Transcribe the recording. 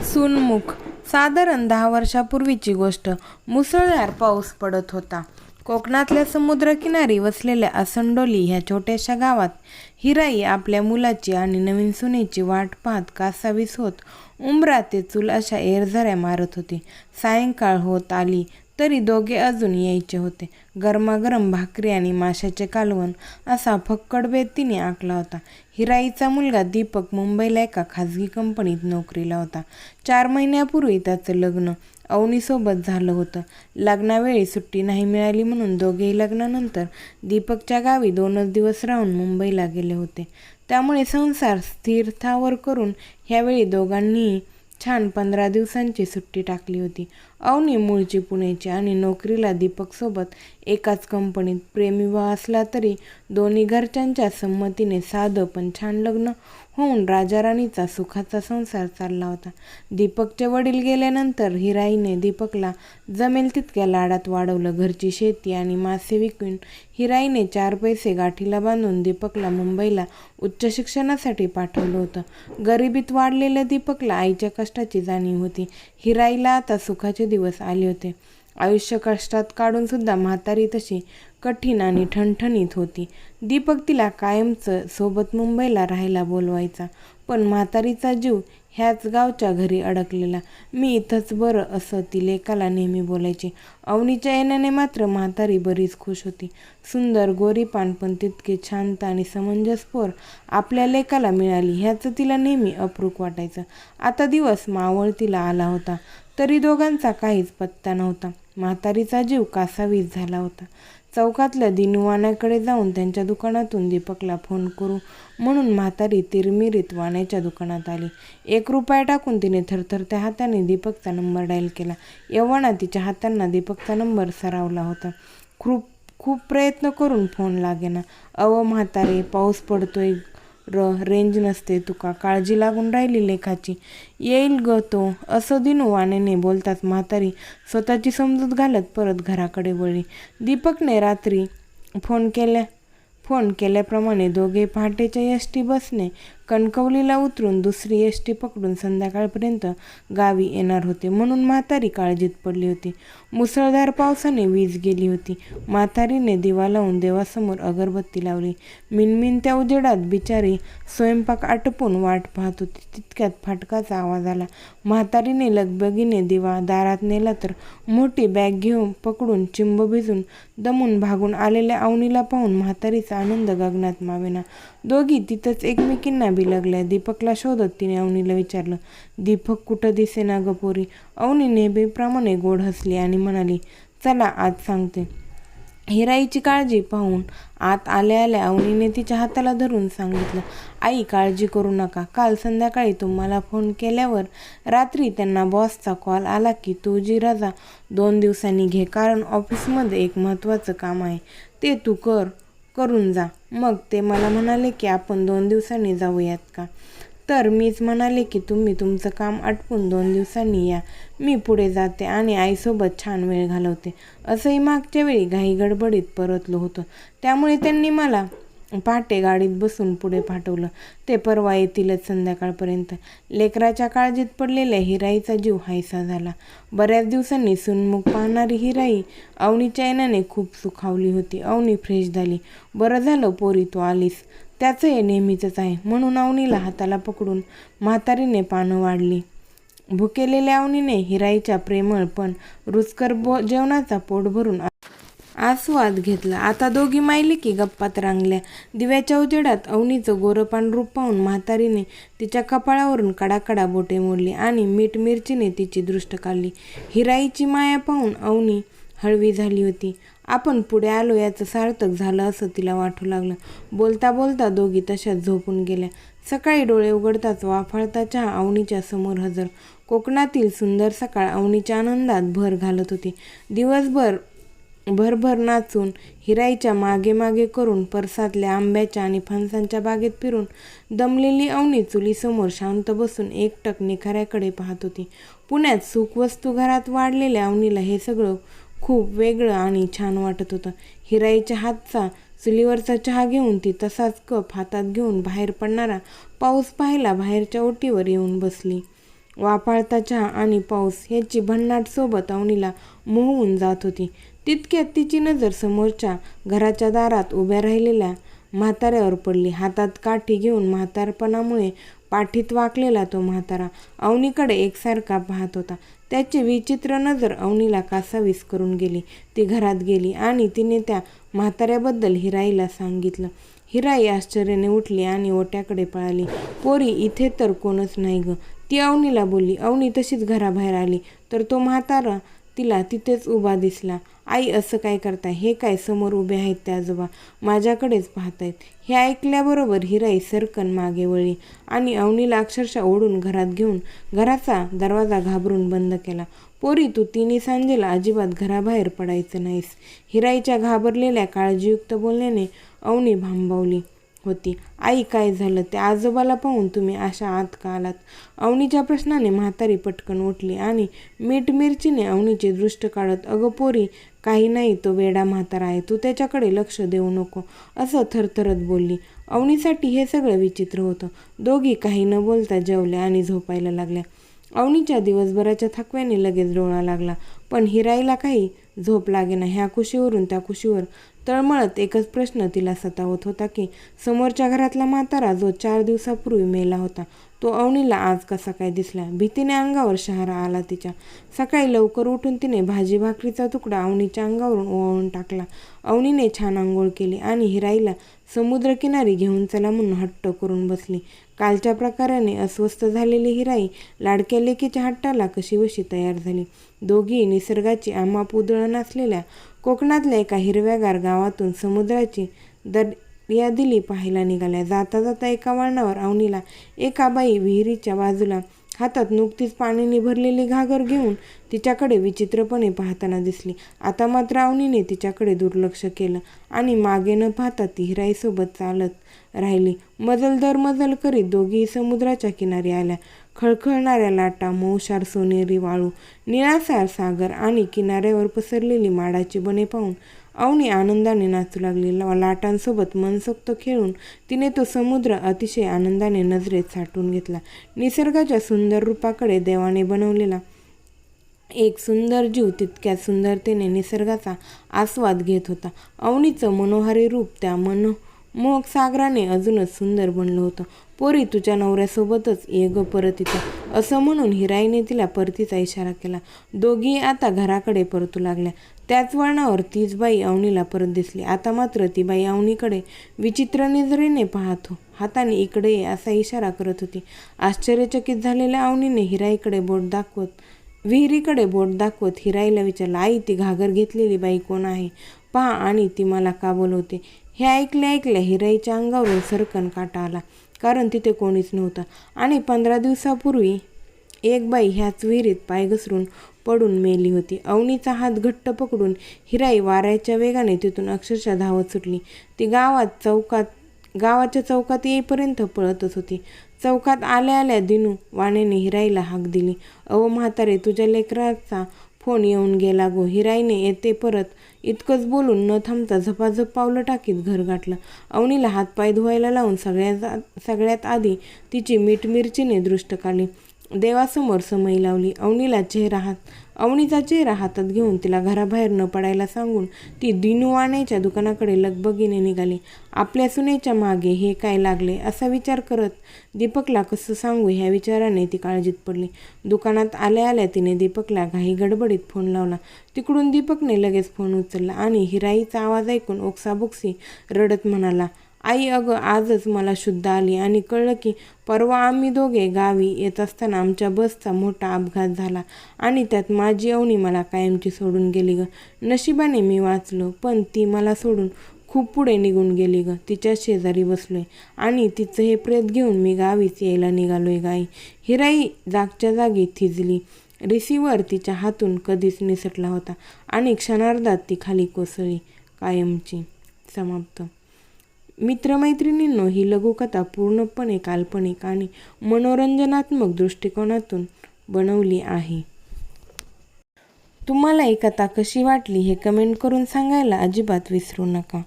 सुनमुख. साधारण 10 वर्षापूर्वीची गोष्ट. मुसळधार पाऊस पडत होता. कोकणातल्या समुद्रकिनारी वसलेल्या असंडोली ह्या छोट्याशा गावात हिराई आपल्या मुलाची आणि नवीन सुनेची वाट पाहत कासावीस होत उंबरा ते चूल अशा एरझऱ्या मारत होती. सायंकाळ होत आली तरी दोघे अजून यायचे होते. गरमागरम भाकरी आणि माशाचे कालवण असा फक्कड बेत तिने आखला होता. हिराईचा मुलगा दीपक मुंबईला एका खाजगी कंपनीत नोकरीला होता. 4 महिन्यापूर्वी त्याचं लग्न अवनीसोबत झालं होतं. लग्नावेळी सुट्टी नाही मिळाली म्हणून दोघेही लग्नानंतर दीपकच्या गावी 2च दिवस राहून मुंबईला गेले होते. त्यामुळे संसार स्थिरस्थावर करून ह्यावेळी दोघांनीही छान 15 दिवसांची सुट्टी टाकली होती. अवनी मूळची पुण्याची आणि नोकरीला दीपकसोबत एकाच कंपनीत. प्रेमविवाह असला तरी दोन्ही घरच्यांच्या संमतीने साधं पण छान लग्न होऊन राजाराणीचा सुखाचा संसार चालला होता. दीपकचे वडील गेल्यानंतर हिराईने दीपकला जमेल तितक्या लाडात वाढवलं. घरची शेती आणि मासे विकून हिराईने 4 पैसे गाठीला बांधून दीपकला मुंबईला उच्च शिक्षणासाठी पाठवलं होतं. गरिबीत वाढलेल्या दीपकला आईच्या कष्टाची जाणीव होती. हिराईला आता सुखाचे दिवस आले होते. आयुष्य कष्टात काढून सुद्धा म्हातारी तशी कठीण आणि ठणठणीत होती. दीपक तिला कायमचं सोबत मुंबईला राहायला बोलवायचा, पण म्हातारीचा जीव ह्याच गावच्या घरी अडकलेला. मी इथंच बरं असं ती लेकाला नेहमी बोलायची. अवनीच्या येण्याने मात्र म्हातारी बरीच खुश होती. सुंदर गोरीपान पण तितके शांत आणि समंजस पोर आपल्या लेकाला मिळाली ह्याचं तिला नेहमी अप्रूप वाटायचं. आता दिवस मावळतीला आला होता तरी दोघांचा काहीच पत्ता नव्हता. म्हातारीचा जीव कासावीस झाला होता. चौकातल्या दिनूवाण्याकडे जाऊन त्यांच्या दुकानातून दीपकला फोन करू म्हणून म्हातारी तिरमिरीत वाण्याच्या दुकानात आली. 1 रुपया टाकून तिने थरथरत्या हाताने दीपकचा नंबर डायल केला. एव्हाना तिच्या हातांना दीपकचा नंबर सरावला होता. खूप प्रयत्न करून फोन लागेना. अव म्हातारे, पाऊस पडतोय रेंज नसते तुका, काळजी लागून राहिली लेखाची, येईल ग तो, असं दिनू वाण्याने बोलताच म्हातारी स्वतःची समजूत घालत परत घराकडे वळली. दीपकने रात्री फोन केल्याप्रमाणे दोघे पहाटेच्या एसटी बसने कणकवलीला उतरून दुसरी एसटी पकडून संध्याकाळपर्यंत गावी येणार होते म्हणून म्हातारी काळजीत पडली होती. मुसळधार पावसाने वीज गेली होती. म्हातारीने दिवा लावून देवासमोर अगरबत्ती लावली. मिनमिनत्या उजेडात बिचारी स्वयंपाक आटपून वाट पाहत होती. तितक्यात फाटकाचा आवाज आला. म्हातारीने लगबगीने दिवा दारात नेला तर मोठी बॅग घेऊन पकडून चिंब भिजून दमून भागून आलेल्या अवनीला पाहून म्हातारीचा आनंद गगनात मावेना. दोघी तिथंच एकमेकींना बिलगल्या. दीपकला शोधत तिने अवनीला विचारलं, दीपक कुठं दिसेना ग पोरी? अवनी नेहमीप्रमाणे गोड हसली आणि म्हणाली, चला आत सांगते. हिराईची काळजी पाहून आत आल्या आल्या अवनीने तिच्या हाताला धरून सांगितलं, आई काळजी करू नका. काल संध्याकाळी तुम्हाला फोन केल्यावर रात्री त्यांना बॉसचा कॉल आला की तुझी रजा 2 दिवसांनी घे, कारण ऑफिसमध्ये एक महत्त्वाचं काम आहे, ते तू करून जा. मग ते मला म्हणाले की आपण 2 दिवसांनी जाऊयात का? तर मीच म्हणाले की तुम्ही तुमचं काम आटपून 2 दिवसांनी या. मी पुढे जाते आणि आईसोबत छान वेळ घालवते. असंही मागच्या वेळी घाईगडबडीत परतलो होतो, त्यामुळे त्यांनी मला पहाटे गाडीत बसून पुढे पाठवलं. ते परवा येतीलच संध्याकाळपर्यंत. लेकराच्या काळजीत पडलेल्या हिराईचा जीव हायसा झाला. बऱ्याच दिवसांनी सुनमुख पाहणारी हिराई अवनीच्या येण्याने खूप सुखावली होती. अवनी फ्रेश झाली. बरं झालं पोरी तू आलीस, त्याचं हे नेहमीचंच आहे, म्हणून अवनीला हाताला पकडून म्हातारीने पानं वाढली. भुकेलेल्या अवनीने हिराईच्या प्रेमळ पण रुचकर जेवणाचा पोट भरून आस्वाद घेतला. आता दोघी मायली की गप्पात रांगल्या. दिव्याच्या उजेडात अवनीचं गोरपान रूप पाहून म्हातारीने तिच्या कपाळावरून कडाकडा बोटे मोडली आणि मीठ मिरचीने तिची दृष्ट काढली. हिराईची माया पाहून अवनी हळवी झाली होती. आपण पुढे आलो याचं सार्थक झालं असं तिला वाटू लागलं. बोलता बोलता दोघी तशाच झोपून गेल्या. सकाळी डोळे उघडताच वाफाळता चहा अवनीच्या समोर हजर. कोकणातील सुंदर सकाळ अवनीच्या आनंदात भर घालत होती. दिवसभर भरभर नाचून हिराईच्या मागे मागे करून परसातल्या आंब्याच्या आणि फणसांच्या बागेत फिरून दमलेली अवनी चुलीसमोर शांत बसून एकटक निखाऱ्याकडे पाहत होती. पुण्यात सुखवस्तू घरात वाढलेल्या अवनीला हे सगळं खूप वेगळं आणि छान वाटत होतं. हिराईच्या हातचा चुलीवरचा चहा घेऊन ती तसाच कप हातात घेऊन बाहेर पडणारा पाऊस पाहायला बाहेरच्या ओटीवर येऊन बसली. वाफाळता चहा आणि पाऊस ह्याची भन्नाट सोबत अवनीला मोहून जात होती. तितक्यात तिची नजर समोरच्या घराच्या दारात उभ्या राहिलेल्या म्हाताऱ्यावर पडली. हातात काठी घेऊन म्हातारपणामुळे पाठीत वाकलेला तो म्हातारा अवनीकडे एकसारखा पाहत होता. त्याची विचित्र नजर अवनीला कासावीस करून गेली. ती घरात गेली आणि तिने त्या म्हाताऱ्याबद्दल हिराईला सांगितलं. हिराई आश्चर्याने उठली आणि ओट्याकडे पळाली. पोरी, इथे तर कोणच नाही ग, ती अवनीला बोलली. अवनी तशीच घराबाहेर आली तर तो म्हातारा तिला तिथेच उभा दिसला. आई, असं काय करताय? हे काय, समोर उभे आहेत ते आजोबा माझ्याकडेच पाहतायत. हे ऐकल्याबरोबर हिराई सरकन मागे वळली आणि अवनीला अक्षरशः ओढून घरात घेऊन घराचा दरवाजा घाबरून बंद केला. पोरी, तू तिन्ही सांजेला अजिबात घराबाहेर पडायचं नाहीस. हिराईच्या घाबरलेल्या काळजीयुक्त बोलण्याने अवनी भांबावली होती. आई, काय झालं? त्या आजोबाला पाहून तुम्ही अशा आत का आलात? अवनीच्या प्रश्नाने म्हातारी पटकन उठली आणि मीठ मिरचीने अवनीचे दृष्ट काढत, अगं पोरी, काही नाही, तो वेडा म्हातारा आहे, तू त्याच्याकडे लक्ष देऊ नको, असं थरथरत बोलली. अवनीसाठी हे सगळं विचित्र होतं. दोघी काही न बोलता जेवल्या आणि झोपायला लागल्या. अवनीच्या दिवसभराच्या थकव्याने लगेच डोळा लागला, पण हिराईला काही झोप लागेना. ह्या कुशीवरून त्या कुशीवर तळमळत एकच प्रश्न तिला सतावत होता की समोरच्या घरातला म्हातारा जो 4 दिवसापूर्वी मेला होता तो अवनीला आज कसा काय दिसला? भीतीने अंगावर शहारा आला तिच्या. सकाळी लवकर उठून तिने भाजी भाकरीचा तुकडा अवनीच्या अंगावरून ओवाळून टाकला. अवनीने छान आंघोळ केली आणि हिराईला समुद्रकिनारी घेऊन चला म्हणून हट्ट करून बसली. कालच्या प्रकाराने अस्वस्थ झालेली हिराई लाडक्या लेकीच्या हट्टाला कशीबशी तयार झाली. दोघी निसर्गाची अमाप उधळण असलेल्या कोकणातल्या एका हिरव्यागार गावातून समुद्राची दर्यादिली पाहायला निघाल्या. जाता जाता एका वळणावर अवनीला एका बाई विहिरीच्या बाजूला हातात नुकतीच पाण्याने भरलेली घागर घेऊन तिच्याकडे विचित्रपणे पाहताना दिसली. आता मात्र अवनीने तिच्याकडे दुर्लक्ष केलं आणि मागे न पाहता ती हिराईसोबत चालत राहिली. मजल दर मजल करीत दोघी समुद्राच्या किनारी आल्या. खळखळणाऱ्या लाटा, मऊशार सोनेरी वाळू, निळाशार सागर आणि किनाऱ्यावर पसरलेली माडाची बने पाहून अवनी आनंदाने नाचू लागली. लाटांसोबत मनसोक्त खेळून तिने तो समुद्र अतिशय आनंदाने नजरेत साठवून घेतला. निसर्गाच्या सुंदर रूपाकडे देवाने बनवलेला एक सुंदर जीव तितक्याच सुंदरतेने निसर्गाचा आस्वाद घेत होता. अवनीचं मनोहारी रूप त्या मनमोहक सागराने अजूनच सुंदर बनलं होतं. पोरी, तुझ्या नवऱ्यासोबतच ये ग परत इथं, असं म्हणून हिराईने तिला परतीचा इशारा केला. दोघी आता घराकडे परतू लागल्या. त्याच वळणावर तीच बाई अवनीला परत दिसली. आता मात्र ती बाई अवनीकडे विचित्र नजरेने पाहत हाताने इकडे ये असा इशारा करत होती. आश्चर्यचकित झालेल्या अवनीने विहिरीकडे बोट दाखवत हिराईला विचारलं, आई, ती घागर घेतलेली बाई कोण आहे? पहा आणि ती मला का बोलवते? हे ऐकल्या हिराईच्या अंगावरून सरकन काटा आला, कारण तिथे कोणीच नव्हतं आणि 15 दिवसापूर्वी एक बाई ह्याच विहिरीत पाय घसरून पडून मेली होती. अवनीचा हात घट्ट पकडून हिराई वाऱ्याच्या वेगाने तिथून अक्षरशः धावत सुटली. ती गावाच्या चौकात येईपर्यंत पळतच होती. चौकात आल्या आल्या दिनू वाण्याने हिराईला हाक दिली. अहो म्हातारे, तुझ्या लेकराचा फोन येऊन गेला गो. हिराईने येते परत इतकंच बोलून न थांबता झपाझप पावलं टाकीत घर गाठलं. अवनीला हातपाय धुवायला लावून सगळ्यात आधी तिची मीठ मिरचीने दृष्ट काढली. देवासमोर समई लावली. अवनीचा चेहरा हातात घेऊन तिला घराबाहेर न पडायला सांगून ती दिनूवाण्याच्या दुकानाकडे लगबगीने निघाली. आपल्या सुनेच्या मागे हे काय लागले असा विचार करत दीपकला कसं सांगू ह्या विचाराने ती काळजीत पडली. दुकानात आल्या आल्या तिने दीपकला घाई गडबडीत फोन लावला. तिकडून दीपकने लगेच फोन उचलला आणि हिराईचा आवाज ऐकून ओक्साबोक्सी रडत म्हणाला, आई, अगं आजच मला शुद्ध आली आणि कळलं की परवा आम्ही दोघे गावी येत असताना आमच्या बसचा मोठा अपघात झाला आणि त्यात माझी अवनी मला कायमची सोडून गेली ग. नशिबाने मी वाचलो, पण ती मला सोडून खूप पुढे निघून गेली ग. तिच्या शेजारी बसलोय आणि तिचं हे प्रेत घेऊन मी गावीच यायला निघालोय गाई. हिराई जागच्या जागी थिजली. रिसिव्हर तिच्या हातून कधीच निसटला होता आणि क्षणार्धात ती खाली कोसळली. कायमची. समाप्त. मित्रमैत्रिणींनो, ही लघुकथा पूर्णपणे काल्पनिक आणि मनोरंजनात्मक दृष्टिकोनातून बनवली आहे. तुम्हाला ही कथा कशी वाटली हे कमेंट करून सांगायला अजिबात विसरू नका.